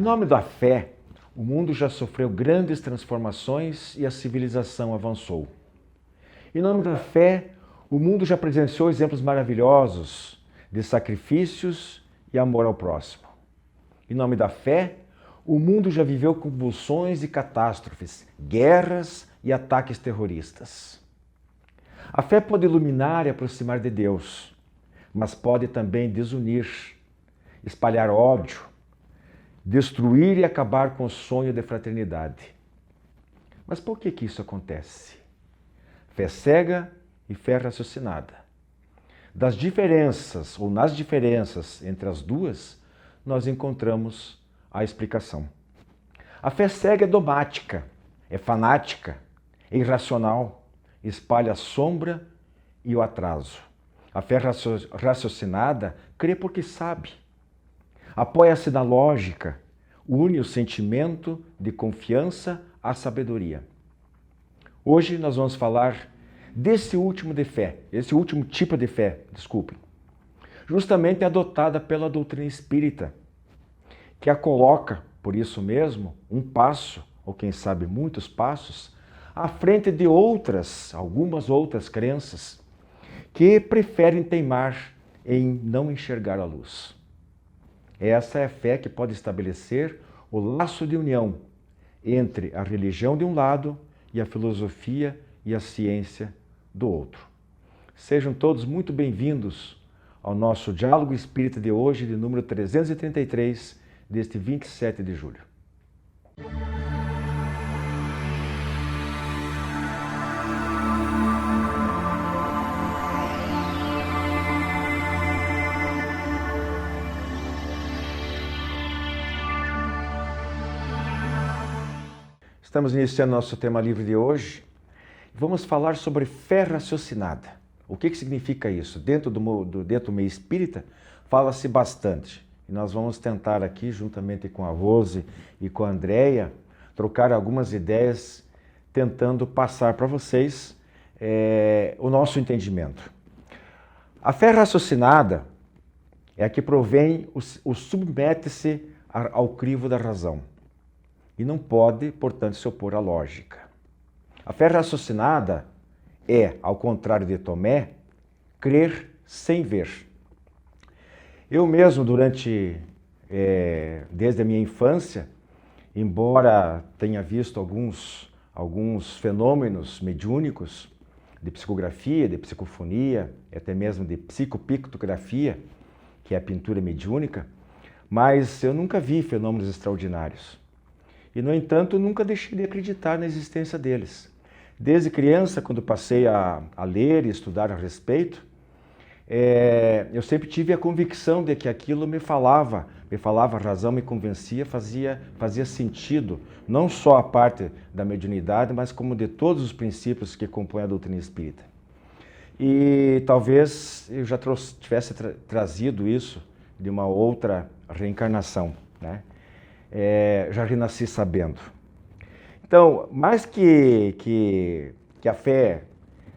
Em nome da fé, o mundo já sofreu grandes transformações e a civilização avançou. Em nome da fé, o mundo já presenciou exemplos maravilhosos de sacrifícios e amor ao próximo. Em nome da fé, o mundo já viveu convulsões e catástrofes, guerras e ataques terroristas. A fé pode iluminar e aproximar de Deus, mas pode também desunir, espalhar ódio, destruir e acabar com o sonho de fraternidade. Mas por que isso acontece? Fé cega e fé raciocinada. Das diferenças, ou nas diferenças entre as duas, nós encontramos a explicação. A fé cega é dogmática, é fanática, é irracional, espalha a sombra e o atraso. A fé raciocinada crê porque sabe. Apoia-se na lógica, une o sentimento de confiança à sabedoria. Hoje nós vamos falar desse último tipo de fé, justamente adotada pela doutrina espírita, que a coloca, por isso mesmo, um passo, ou quem sabe muitos passos, à frente de algumas outras crenças, que preferem teimar em não enxergar a luz. Essa é a fé que pode estabelecer o laço de união entre a religião de um lado e a filosofia e a ciência do outro. Sejam todos muito bem-vindos ao nosso Diálogo Espírita de hoje, de número 333, deste 27 de julho. Estamos iniciando nosso tema livre de hoje. Vamos falar sobre fé raciocinada. O que significa isso? Dentro do meio espírita, fala-se bastante. E nós vamos tentar aqui, juntamente com a Rose e com a Andréia, trocar algumas ideias, tentando passar para vocês o nosso entendimento. A fé raciocinada é a que provém ou submete-se ao crivo da razão. E não pode, portanto, se opor à lógica. A fé raciocinada é, ao contrário de Tomé, crer sem ver. Eu mesmo, desde a minha infância, embora tenha visto alguns fenômenos mediúnicos de psicografia, de psicofonia, até mesmo de psicopictografia, que é a pintura mediúnica, mas eu nunca vi fenômenos extraordinários. E, no entanto, nunca deixei de acreditar na existência deles. Desde criança, quando passei a ler e estudar a respeito, eu sempre tive a convicção de que aquilo me falava a razão, me convencia, fazia sentido, não só a parte da mediunidade, mas como de todos os princípios que compõem a doutrina espírita. E talvez eu já tivesse trazido isso de uma outra reencarnação, né? Já renasci sabendo. Então, mais que a fé,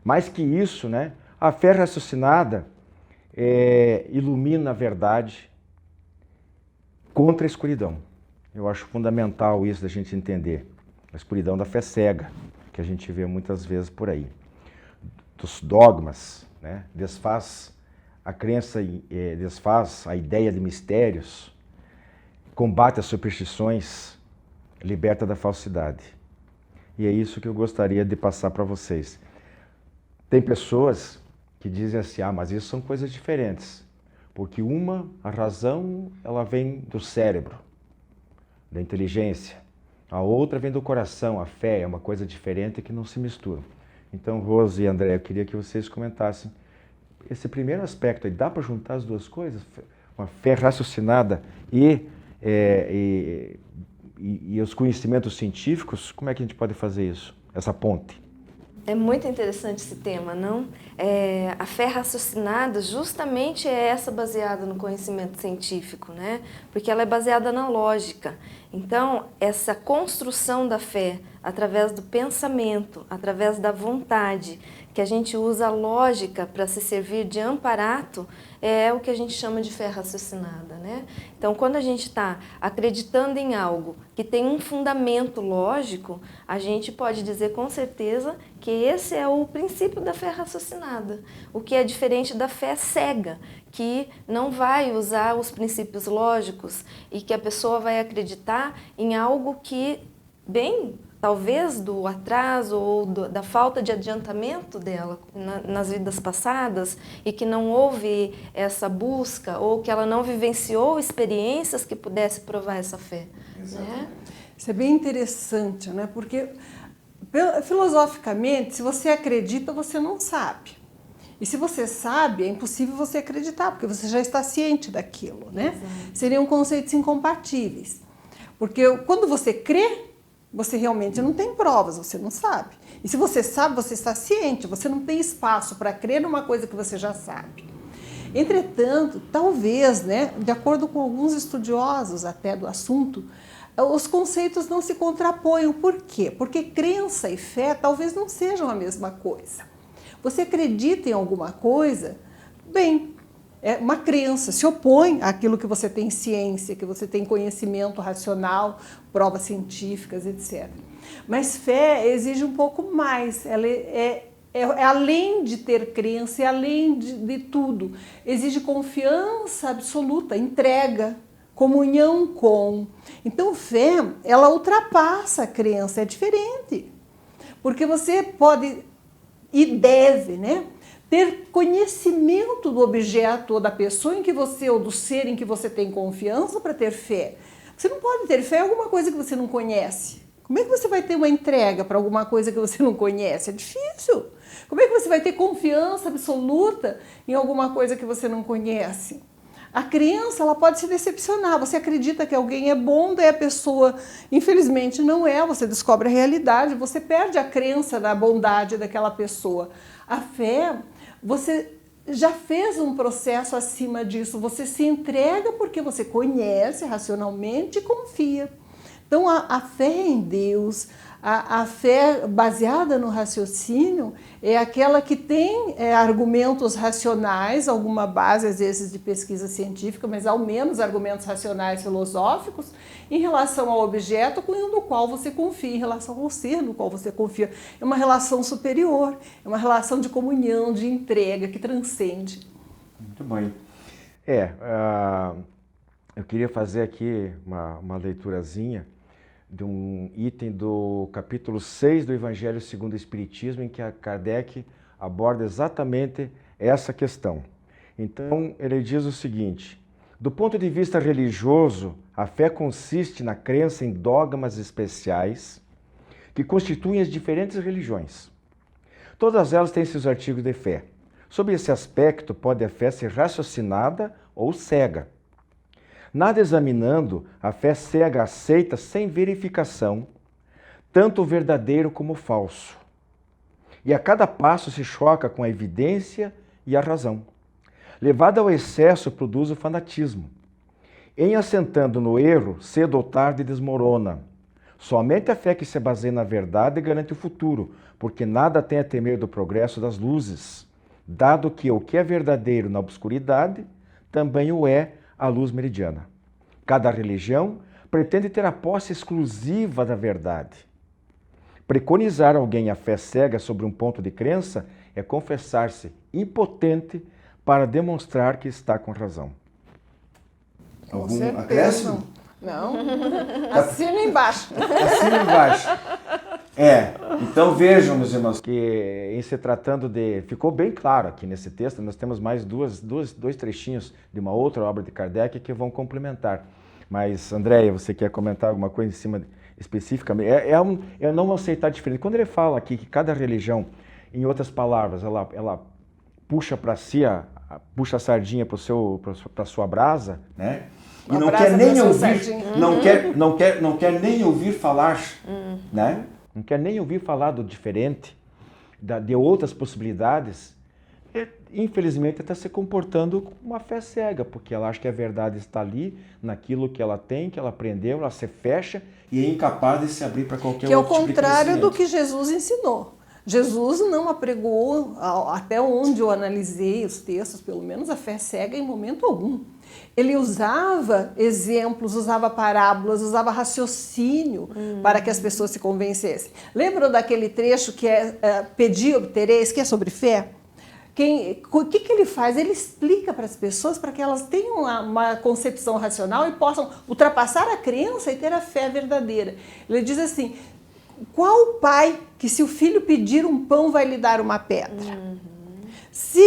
mais que isso, né? A fé raciocinada ilumina a verdade contra a escuridão. Eu acho fundamental isso da gente entender. A escuridão da fé cega, que a gente vê muitas vezes por aí. Dos dogmas, né? Desfaz a crença, desfaz a ideia de mistérios, combate as superstições, liberta da falsidade. E é isso que eu gostaria de passar para vocês. Tem pessoas que dizem assim, mas isso são coisas diferentes. Porque a razão, ela vem do cérebro, da inteligência. A outra vem do coração, a fé é uma coisa diferente que não se mistura. Então, Rose e André, eu queria que vocês comentassem esse primeiro aspecto aí. Dá para juntar as duas coisas? Uma fé raciocinada e os conhecimentos científicos, como é que a gente pode fazer isso, essa ponte? É muito interessante esse tema, não? A fé raciocinada justamente é essa baseada no conhecimento científico, né? Porque ela é baseada na lógica. Então, essa construção da fé através do pensamento, através da vontade, que a gente usa a lógica para se servir de amparato, é o que a gente chama de fé raciocinada, né? Então, quando a gente está acreditando em algo que tem um fundamento lógico, a gente pode dizer com certeza que esse é o princípio da fé raciocinada, o que é diferente da fé cega, que não vai usar os princípios lógicos e que a pessoa vai acreditar em algo que, bem, talvez do atraso ou da falta de adiantamento dela nas vidas passadas e que não houve essa busca ou que ela não vivenciou experiências que pudesse provar essa fé. Né? Isso é bem interessante, né? Porque filosoficamente, se você acredita, você não sabe. E se você sabe, é impossível você acreditar, porque você já está ciente daquilo, né? Exato. Seriam conceitos incompatíveis. Porque quando você crê, você realmente não tem provas, você não sabe. E se você sabe, você está ciente, você não tem espaço para crer numa coisa que você já sabe. Entretanto, talvez, né, de acordo com alguns estudiosos até do assunto, os conceitos não se contraponham. Por quê? Porque crença e fé talvez não sejam a mesma coisa. Você acredita em alguma coisa, bem, é uma crença, se opõe àquilo que você tem ciência, que você tem conhecimento racional, provas científicas, etc. Mas fé exige um pouco mais, ela é além de ter crença, é além de tudo. Exige confiança absoluta, entrega, comunhão com. Então, fé, ela ultrapassa a crença, é diferente. Porque você pode e deve, né, ter conhecimento do objeto ou da pessoa em que você, ou do ser em que você tem confiança para ter fé. Você não pode ter fé em alguma coisa que você não conhece. Como é que você vai ter uma entrega para alguma coisa que você não conhece? É difícil. Como é que você vai ter confiança absoluta em alguma coisa que você não conhece? A crença, ela pode se decepcionar. Você acredita que alguém é bom, daí a pessoa, infelizmente, não é. Você descobre a realidade, você perde a crença na bondade daquela pessoa. A fé, você já fez um processo acima disso. Você se entrega porque você conhece racionalmente e confia. Então, a fé em Deus, a fé baseada no raciocínio é aquela que tem argumentos racionais, alguma base, às vezes, de pesquisa científica, mas ao menos argumentos racionais filosóficos em relação ao objeto no qual você confia, em relação ao ser no qual você confia. É uma relação superior, é uma relação de comunhão, de entrega, que transcende. Muito bem. Eu queria fazer aqui uma leiturazinha de um item do capítulo 6 do Evangelho segundo o Espiritismo, em que a Kardec aborda exatamente essa questão. Então, ele diz o seguinte: do ponto de vista religioso, a fé consiste na crença em dogmas especiais que constituem as diferentes religiões. Todas elas têm seus artigos de fé. Sob esse aspecto, pode a fé ser raciocinada ou cega. Nada examinando, a fé cega aceita sem verificação, tanto o verdadeiro como o falso. E a cada passo se choca com a evidência e a razão. Levada ao excesso, produz o fanatismo. Em assentando no erro, cedo ou tarde desmorona. Somente a fé que se baseia na verdade garante o futuro, porque nada tem a temer do progresso das luzes, dado que o que é verdadeiro na obscuridade, também o é a luz meridiana. Cada religião pretende ter a posse exclusiva da verdade. Preconizar alguém a fé cega sobre um ponto de crença é confessar-se impotente para demonstrar que está com razão. Algum acréscimo? Não. Assina embaixo. Assina embaixo. Então vejam, meus irmãos, que em se tratando de... Ficou bem claro aqui nesse texto, nós temos mais dois trechinhos de uma outra obra de Kardec que vão complementar. Mas, Andréia, você quer comentar alguma coisa em cima especificamente? Eu não vou aceitar diferente. Quando ele fala aqui que cada religião, em outras palavras, ela puxa para si, puxa a sardinha para a sua brasa, né? E não quer nem ouvir, não quer nem ouvir falar, né? Não quer nem ouvir falar do diferente, de outras possibilidades. infelizmente, está se comportando como uma fé cega, porque ela acha que a verdade está ali, naquilo que ela tem, que ela aprendeu, ela se fecha e é incapaz de se abrir para qualquer Que é o outro tipo de contrário do conhecimento. que Jesus ensinou. Jesus não apregou, até onde eu analisei os textos, pelo menos, a fé cega em momento algum. Ele usava exemplos, usava parábolas, usava raciocínio para que as pessoas se convencessem. Lembram daquele trecho que é Pedi e obtereis, que é sobre fé? O que ele faz? Ele explica para as pessoas para que elas tenham uma concepção racional e possam ultrapassar a crença e ter a fé verdadeira. Ele diz assim, qual pai que se o filho pedir um pão vai lhe dar uma pedra? Se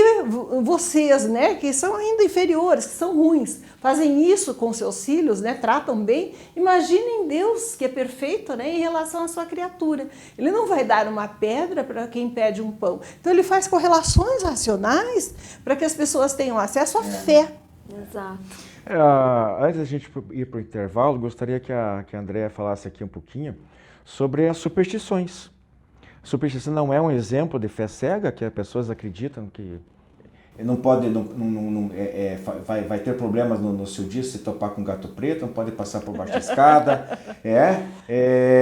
vocês, né, que são ainda inferiores, que são ruins, fazem isso com seus filhos, né, tratam bem, imaginem Deus, que é perfeito, né, em relação à sua criatura. Ele não vai dar uma pedra para quem pede um pão. Então ele faz correlações racionais para que as pessoas tenham acesso à fé. Exato. Antes da gente ir para o intervalo, gostaria que a Andréa falasse aqui um pouquinho sobre as superstições. Superstição não é um exemplo de fé cega, que as pessoas acreditam que não pode, vai ter problemas no seu dia se topar com um gato preto, não pode passar por baixo da escada.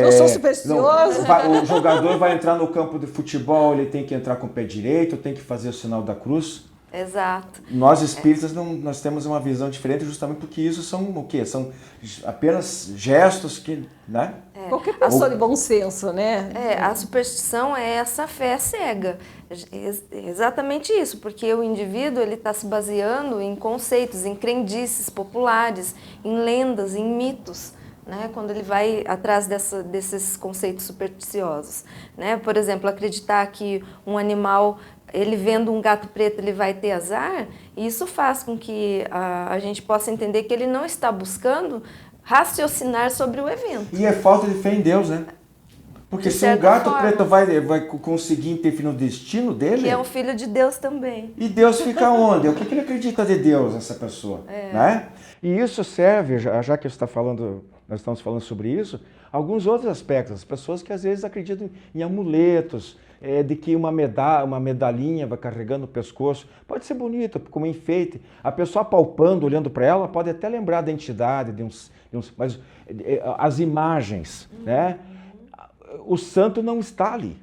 Eu sou supersticioso. O jogador vai entrar no campo de futebol, ele tem que entrar com o pé direito, tem que fazer o sinal da cruz. Exato. Nós espíritas nós temos uma visão diferente justamente porque isso são o quê? São apenas gestos que, né? Qualquer pessoa de bom senso, né? A superstição é essa fé cega. Exatamente isso, porque o indivíduo ele está se baseando em conceitos, em crendices populares, em lendas, em mitos. Né, quando ele vai atrás desses conceitos supersticiosos. Né? Por exemplo, acreditar que um animal, ele vendo um gato preto, ele vai ter azar, isso faz com que a gente possa entender que ele não está buscando raciocinar sobre o evento. E é falta de fé em Deus, né? Porque se um gato preto vai conseguir interferir no destino dele... Que é um filho de Deus também. E Deus fica onde? O que ele acredita de Deus, essa pessoa? Né? E isso serve, já que nós estamos falando sobre isso, alguns outros aspectos. As pessoas que às vezes acreditam em amuletos, de que uma medalhinha vai carregando no pescoço. Pode ser bonito, como enfeite. A pessoa palpando, olhando para ela, pode até lembrar da entidade, mas as imagens, né? O santo não está ali.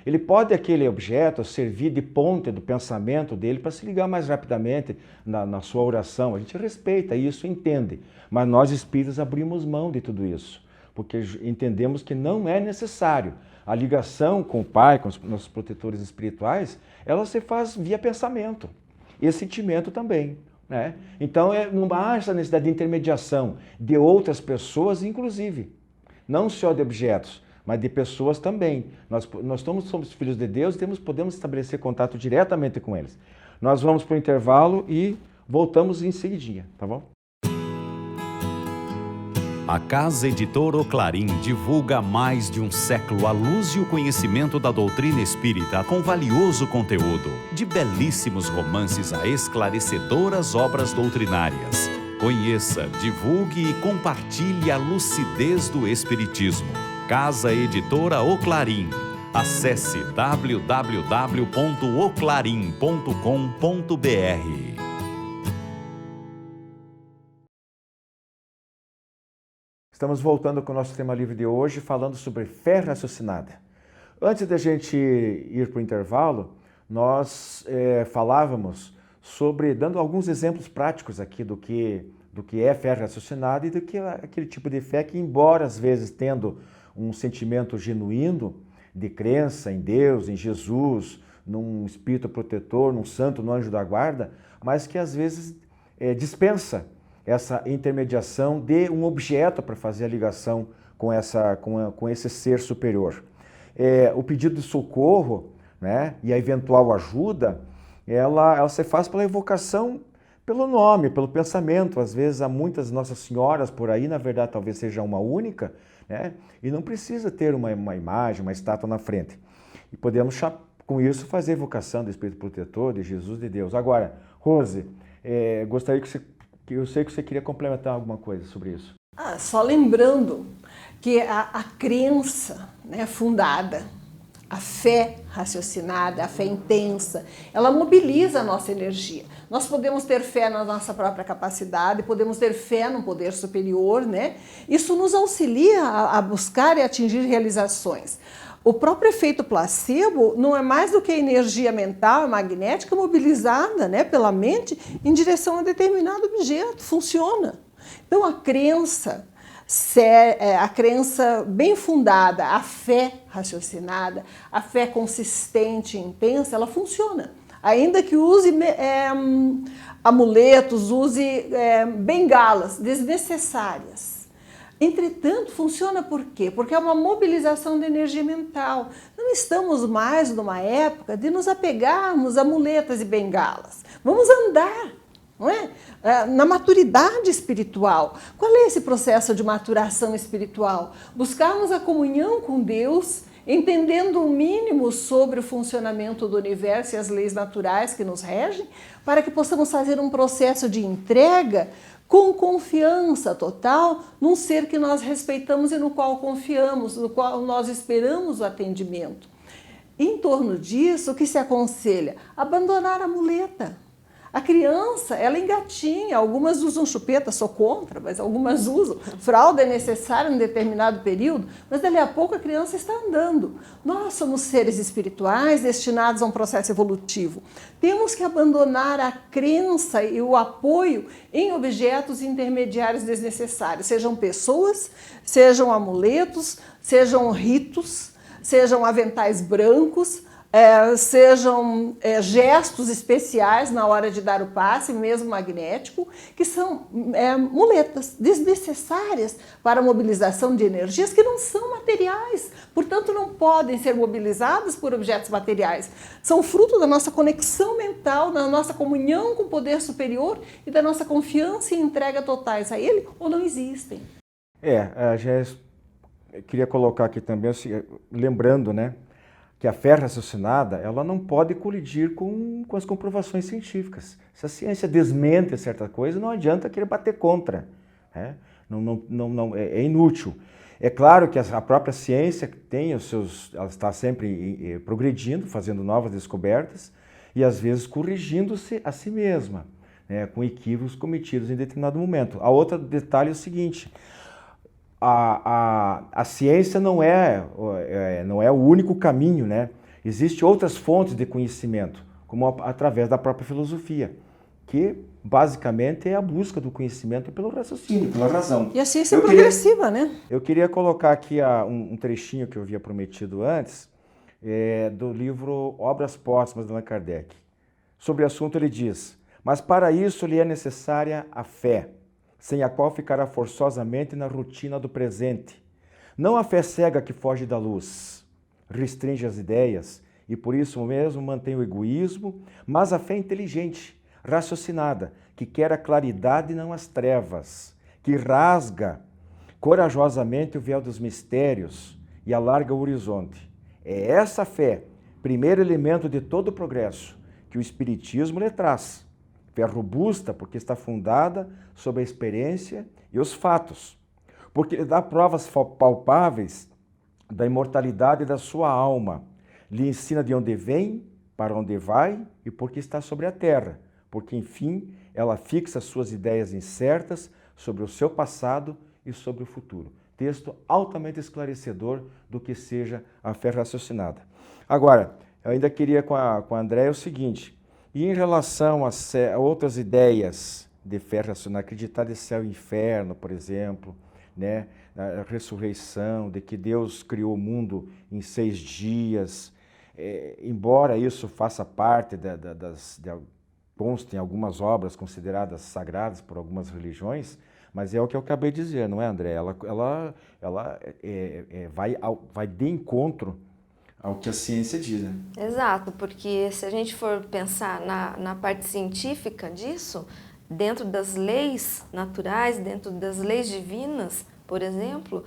Ele pode, aquele objeto, servir de ponte do pensamento dele para se ligar mais rapidamente na sua oração. A gente respeita isso, entende. Mas nós espíritas abrimos mão de tudo isso, porque entendemos que não é necessário. A ligação com o Pai, com os nossos protetores espirituais, ela se faz via pensamento e sentimento também. Né? Então, não há essa necessidade de intermediação de outras pessoas, inclusive. Não só de objetos, mas de pessoas também. Nós somos filhos de Deus e podemos estabelecer contato diretamente com eles. Nós vamos para o intervalo e voltamos em seguidinha, tá bom? A Casa Editora O Clarim divulga há mais de um século a luz e o conhecimento da doutrina espírita com valioso conteúdo, de belíssimos romances a esclarecedoras obras doutrinárias. Conheça, divulgue e compartilhe a lucidez do Espiritismo. Casa Editora O Clarim. Acesse www.oclarim.com.br. Estamos voltando com o nosso tema livre de hoje, falando sobre fé raciocinada. Antes da gente ir para o intervalo, nós falávamos sobre, dando alguns exemplos práticos aqui do que é fé raciocinada e do que é aquele tipo de fé que, embora às vezes tendo um sentimento genuíno de crença em Deus, em Jesus, num espírito protetor, num santo, num anjo da guarda, mas que às vezes dispensa essa intermediação de um objeto para fazer a ligação com esse ser superior. O pedido de socorro, né, e a eventual ajuda, ela se faz pela evocação, pelo nome, pelo pensamento. Às vezes há muitas Nossas Senhoras por aí, na verdade talvez seja uma única, né, e não precisa ter uma imagem, uma estátua na frente. E podemos, com isso, fazer a evocação do Espírito Protetor, de Jesus, de Deus. Agora, Rose, gostaria que eu sei que você queria complementar alguma coisa sobre isso. Só lembrando que a crença, né, fundada A fé raciocinada, a fé intensa, ela mobiliza a nossa energia. Nós podemos ter fé na nossa própria capacidade, podemos ter fé no poder superior, né? Isso nos auxilia a buscar e atingir realizações. O próprio efeito placebo não é mais do que a energia mental e magnética mobilizada, né, pela mente em direção a determinado objeto. Funciona. Então a crença bem fundada, a fé raciocinada, a fé consistente e intensa, ela funciona. Ainda que use amuletos, use bengalas desnecessárias. Entretanto, funciona por quê? Porque é uma mobilização de energia mental. Não estamos mais numa época de nos apegarmos a muletas e bengalas. Vamos andar. Não é? Na maturidade espiritual. Qual é esse processo de maturação espiritual? Buscarmos a comunhão com Deus, entendendo o mínimo sobre o funcionamento do universo e as leis naturais que nos regem, para que possamos fazer um processo de entrega com confiança total num ser que nós respeitamos e no qual confiamos, no qual nós esperamos o atendimento. Em torno disso, o que se aconselha? Abandonar a muleta. A criança, ela engatinha, algumas usam chupeta, sou contra, mas algumas usam. Fralda é necessária em determinado período, mas dali a pouco a criança está andando. Nós somos seres espirituais destinados a um processo evolutivo. Temos que abandonar a crença e o apoio em objetos intermediários desnecessários, sejam pessoas, sejam amuletos, sejam ritos, sejam aventais brancos, sejam gestos especiais na hora de dar o passe, mesmo magnético, que são muletas desnecessárias para a mobilização de energias que não são materiais, portanto não podem ser mobilizadas por objetos materiais. São fruto da nossa conexão mental, da nossa comunhão com o poder superior e da nossa confiança e entrega totais a ele, ou não existem. Eu queria colocar aqui também, lembrando, né, que a fé raciocinada, ela não pode colidir com as comprovações científicas. Se a ciência desmente certa coisa, não adianta querer bater contra. Né? É inútil. É claro que a própria ciência tem ela está sempre progredindo, fazendo novas descobertas e às vezes corrigindo-se a si mesma, né, com equívocos cometidos em determinado momento. A outro detalhe é o seguinte: a ciência não é o único caminho, né? Existem outras fontes de conhecimento, como através da própria filosofia, que basicamente é a busca do conhecimento pelo raciocínio, pela razão. E a ciência é progressiva, né? Eu queria colocar aqui um trechinho que eu havia prometido antes, do livro Obras Póstumas de Allan Kardec. Sobre o assunto ele diz: mas para isso lhe é necessária a fé, sem a qual ficará forçosamente na rotina do presente. Não a fé cega que foge da luz, restringe as ideias e por isso mesmo mantém o egoísmo, mas a fé inteligente, raciocinada, que quer a claridade e não as trevas, que rasga corajosamente o véu dos mistérios e alarga o horizonte. É essa fé, primeiro elemento de todo o progresso, que o Espiritismo lhe traz. Fé robusta porque está fundada sobre a experiência e os fatos, porque lhe dá provas palpáveis da imortalidade da sua alma, lhe ensina de onde vem, para onde vai e por que está sobre a terra, porque, enfim, ela fixa suas ideias incertas sobre o seu passado e sobre o futuro. Texto altamente esclarecedor do que seja a fé raciocinada. Agora, eu ainda queria com a Andréia o seguinte: e em relação a outras ideias de fé racional, acreditar em céu e inferno, por exemplo, né, a ressurreição, de que Deus criou o mundo em 6 dias, embora isso faça parte constem algumas obras consideradas sagradas por algumas religiões, mas é o que eu acabei de dizer, não é, André? Ela vai de encontro ao que a ciência diz, né? Exato, porque se a gente for pensar na parte científica disso, dentro das leis naturais, dentro das leis divinas, por exemplo,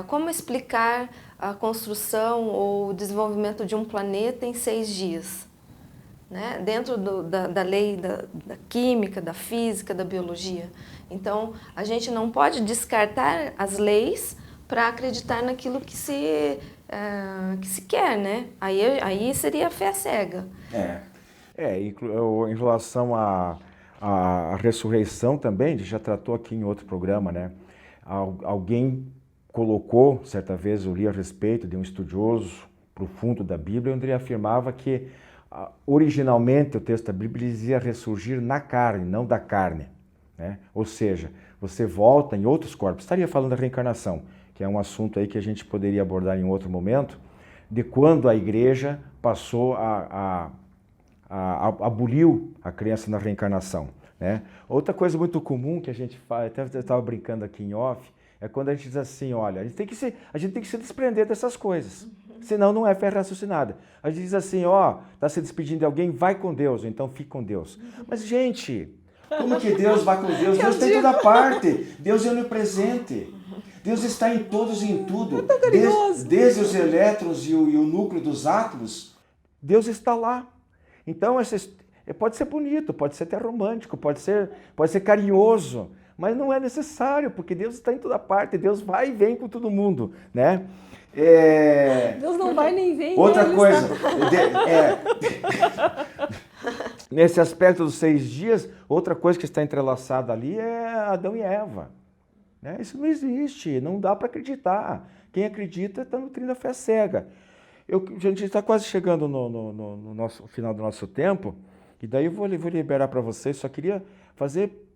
como explicar a construção ou o desenvolvimento de um planeta em 6 dias? Né? Dentro da lei da química, da física, da biologia. Então, a gente não pode descartar as leis para acreditar naquilo que se quer, né? Aí seria a fé cega. Em relação à ressurreição também, a gente já tratou aqui em outro programa, né? Alguém colocou, certa vez eu li a respeito de um estudioso profundo da Bíblia, onde ele afirmava que originalmente o texto da Bíblia dizia ressurgir na carne, não da carne, né? Ou seja, você volta em outros corpos. Estaria falando da reencarnação, que é um assunto aí que a gente poderia abordar em outro momento, de quando a igreja passou aboliu a crença na reencarnação, né? Outra coisa muito comum que a gente faz, até eu estava brincando aqui em off, é quando a gente diz assim, olha, a gente tem que se desprender dessas coisas, senão não é fé raciocinada. A gente diz assim, está se despedindo de alguém, vai com Deus, ou então fique com Deus. Mas, gente, como que Deus vai com Deus? Deus tem toda parte, Deus é onipresente. Deus está em todos e em tudo, desde os elétrons e o núcleo dos átomos, Deus está lá. Então, pode ser bonito, pode ser até romântico, pode ser carinhoso, mas não é necessário, porque Deus está em toda parte, Deus vai e vem com todo mundo, né? Deus não vai nem vem. Outra coisa, nesse aspecto dos 6 dias, outra coisa que está entrelaçada ali é Adão e Eva. Né? Isso não existe, não dá para acreditar. Quem acredita está nutrindo a fé cega. A gente está quase chegando no final do nosso tempo, e daí eu vou liberar para vocês. Só queria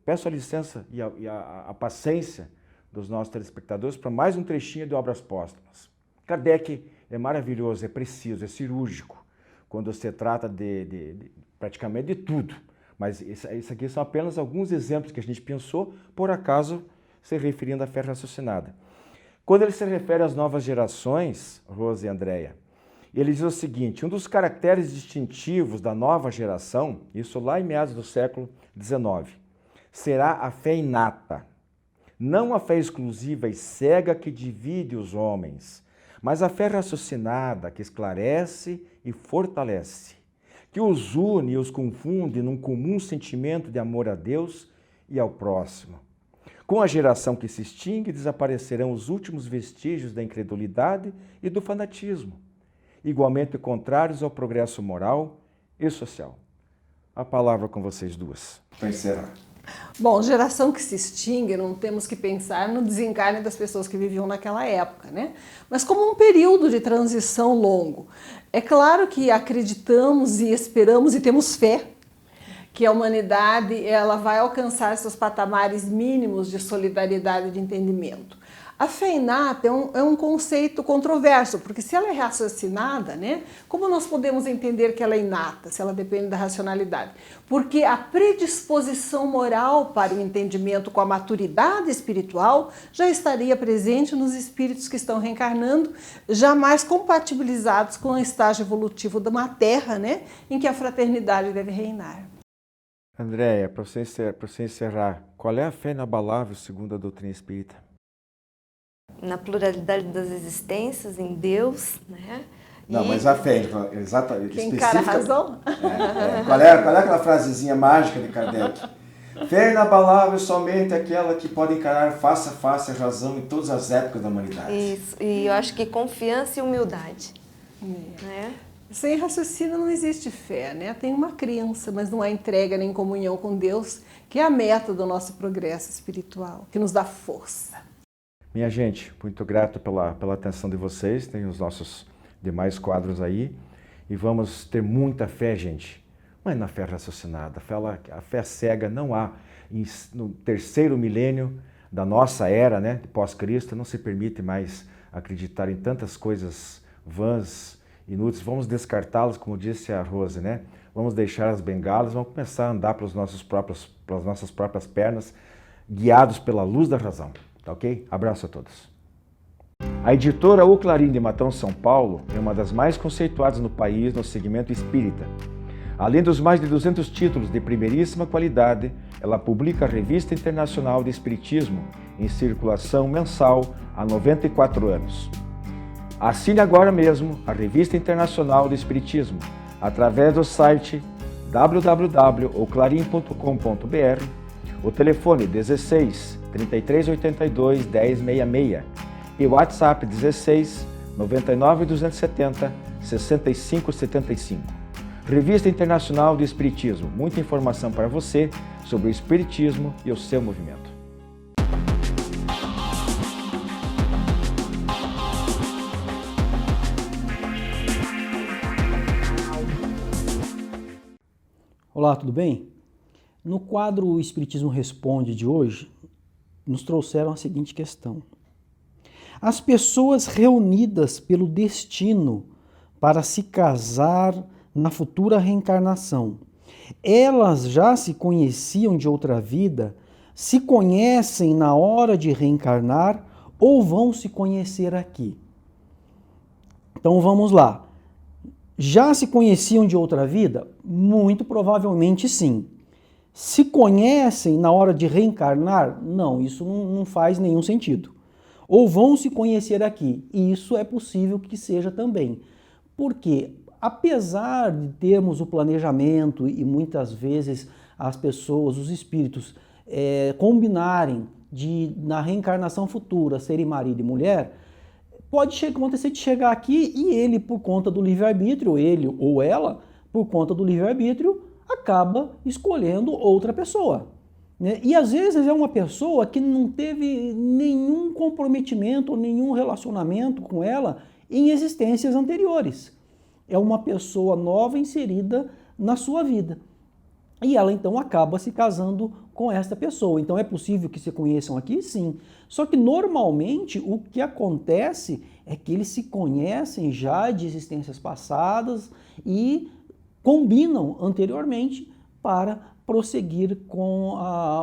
peço a licença e a paciência dos nossos telespectadores para mais um trechinho de Obras Póstumas. Kardec é maravilhoso, é preciso, é cirúrgico, quando se trata de praticamente de tudo. Mas isso aqui são apenas alguns exemplos que a gente pensou, por acaso, se referindo à fé raciocinada. Quando ele se refere às novas gerações, Rose e Andréia, ele diz o seguinte: um dos caracteres distintivos da nova geração, isso lá em meados do século XIX, será a fé inata, não a fé exclusiva e cega que divide os homens, mas a fé raciocinada que esclarece e fortalece, que os une e os confunde num comum sentimento de amor a Deus e ao próximo. Com a geração que se extingue, desaparecerão os últimos vestígios da incredulidade e do fanatismo, igualmente contrários ao progresso moral e social. A palavra com vocês duas, para encerrar. Bom, geração que se extingue, não temos que pensar no desencarne das pessoas que viviam naquela época, né? Mas como um período de transição longo. É claro que acreditamos e esperamos e temos fé que a humanidade ela vai alcançar seus patamares mínimos de solidariedade e de entendimento. A fé inata é um conceito controverso, porque se ela é raciocinada, né, como nós podemos entender que ela é inata, se ela depende da racionalidade? Porque a predisposição moral para o entendimento com a maturidade espiritual já estaria presente nos espíritos que estão reencarnando, jamais compatibilizados com o estágio evolutivo de uma terra, né, em que a fraternidade deve reinar. Andréia, para você encerrar, qual é a fé inabalável segundo a doutrina espírita? Na pluralidade das existências, em Deus, né? Não, mas a fé, exatamente. Quem encara a razão? Qual é aquela frasezinha mágica de Kardec? Fé inabalável somente aquela que pode encarar face a face a razão em todas as épocas da humanidade. Isso, e eu acho que confiança e humildade. Né? Sem raciocínio não existe fé, né? Tem uma crença, mas não há entrega nem comunhão com Deus, que é a meta do nosso progresso espiritual, que nos dá força. Minha gente, muito grato pela atenção de vocês, tem os nossos demais quadros aí, e vamos ter muita fé, gente, mas na fé raciocinada. A fé cega não há. No terceiro milênio da nossa era, né, de pós-Cristo, não se permite mais acreditar em tantas coisas vãs, inúteis. Vamos descartá-las, como disse a Rose, né? Vamos deixar as bengalas, vamos começar a andar pelas nossas próprias pernas, guiados pela luz da razão. Tá ok? Abraço a todos. A editora O Clarim de Matão, São Paulo, é uma das mais conceituadas no país no segmento espírita. Além dos mais de 200 títulos de primeiríssima qualidade, ela publica a Revista Internacional de Espiritismo, em circulação mensal há 94 anos. Assine agora mesmo a Revista Internacional de Espiritismo, através do site www.oclarim.com.br, o telefone 16 3382 1066 e WhatsApp 16 99 270 65 75. Revista Internacional do Espiritismo, muita informação para você sobre o Espiritismo e o seu movimento. Olá, tudo bem? No quadro O Espiritismo Responde de hoje, nos trouxeram a seguinte questão. As pessoas reunidas pelo destino para se casar na futura reencarnação, elas já se conheciam de outra vida, se conhecem na hora de reencarnar ou vão se conhecer aqui? Então vamos lá. Já se conheciam de outra vida? Muito provavelmente sim. Se conhecem na hora de reencarnar? Não, isso não faz nenhum sentido. Ou vão se conhecer aqui? E isso é possível que seja também. Porque, apesar de termos o planejamento e muitas vezes as pessoas, os espíritos, combinarem de, na reencarnação futura, serem marido e mulher, pode acontecer de chegar aqui e ele, por conta do livre-arbítrio, ele ou ela, por conta do livre-arbítrio, acaba escolhendo outra pessoa. Né? E às vezes é uma pessoa que não teve nenhum comprometimento ou nenhum relacionamento com ela em existências anteriores. É uma pessoa nova inserida na sua vida. E ela então acaba se casando com esta pessoa. Então é possível que se conheçam aqui? Sim. Só que normalmente o que acontece é que eles se conhecem já de existências passadas e combinam anteriormente para prosseguir com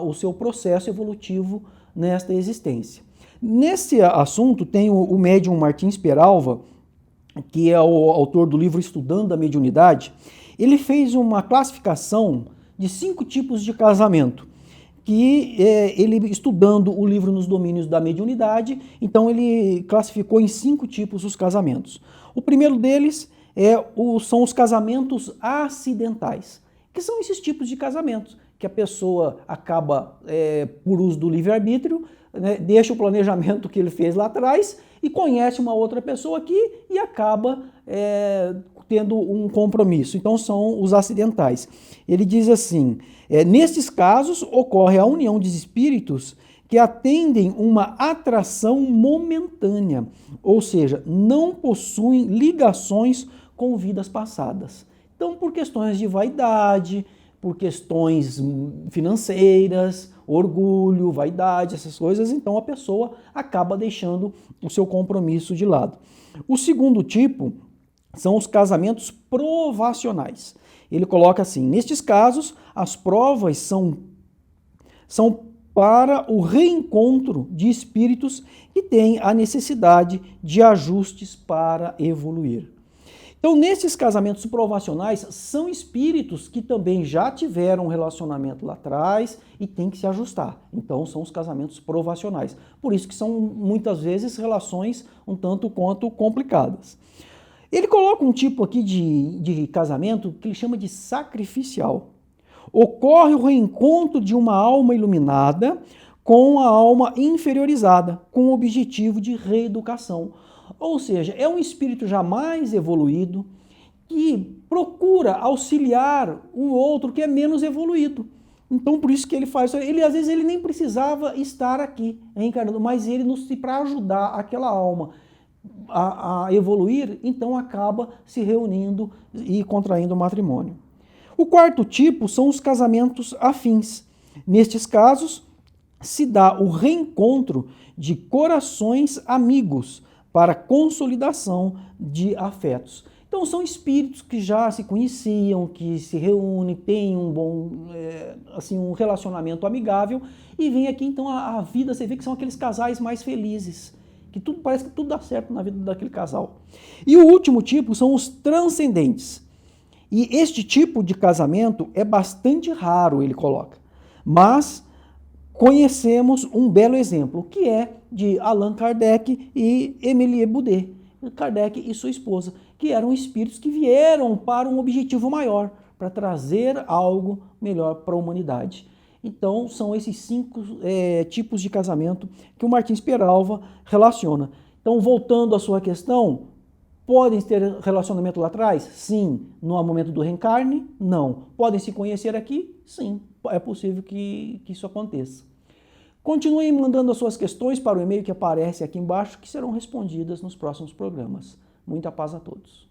o seu processo evolutivo nesta existência. Nesse assunto tem o médium Martins Peralva, que é o autor do livro Estudando a Mediunidade. Ele fez uma classificação de 5 tipos de casamento, que ele, estudando o livro Nos Domínios da Mediunidade, então ele classificou em 5 tipos os casamentos. O primeiro deles são os casamentos acidentais, que são esses tipos de casamentos, que a pessoa acaba, por uso do livre-arbítrio, né, deixa o planejamento que ele fez lá atrás e conhece uma outra pessoa aqui e acaba tendo um compromisso. Então são os acidentais. Ele diz assim, nestes casos ocorre a união de espíritos que atendem uma atração momentânea, ou seja, não possuem ligações com vidas passadas. Então, por questões de vaidade, por questões financeiras, orgulho, vaidade, essas coisas, então a pessoa acaba deixando o seu compromisso de lado. O segundo tipo são os casamentos provacionais. Ele coloca assim, nestes casos, as provas são para o reencontro de espíritos que têm a necessidade de ajustes para evoluir. Então, nesses casamentos provacionais, são espíritos que também já tiveram um relacionamento lá atrás e tem que se ajustar. Então, são os casamentos provacionais. Por isso que são, muitas vezes, relações um tanto quanto complicadas. Ele coloca um tipo aqui de casamento que ele chama de sacrificial. Ocorre o reencontro de uma alma iluminada com a alma inferiorizada, com o objetivo de reeducação. Ou seja, é um espírito já mais evoluído que procura auxiliar o outro que é menos evoluído. Então, por isso que ele faz isso. Às vezes, ele nem precisava estar aqui reencarnando, mas ele, para ajudar aquela alma a evoluir, então acaba se reunindo e contraindo matrimônio. O quarto tipo são os casamentos afins. Nestes casos, se dá o reencontro de corações amigos para consolidação de afetos. Então são espíritos que já se conheciam, que se reúnem, têm um bom, um relacionamento amigável e vem aqui então a vida, você vê que são aqueles casais mais felizes, que parece que tudo dá certo na vida daquele casal. E o último tipo são os transcendentes. E este tipo de casamento é bastante raro, ele coloca, mas conhecemos um belo exemplo, que é de Allan Kardec e Emilie Boudet, Kardec e sua esposa, que eram espíritos que vieram para um objetivo maior, para trazer algo melhor para a humanidade. Então, são esses 5 tipos de casamento que o Martins Peralva relaciona. Então, voltando à sua questão, podem ter relacionamento lá atrás? Sim. No momento do reencarne? Não. Podem se conhecer aqui? Sim. É possível que isso aconteça. Continuem mandando as suas questões para o e-mail que aparece aqui embaixo, que serão respondidas nos próximos programas. Muita paz a todos.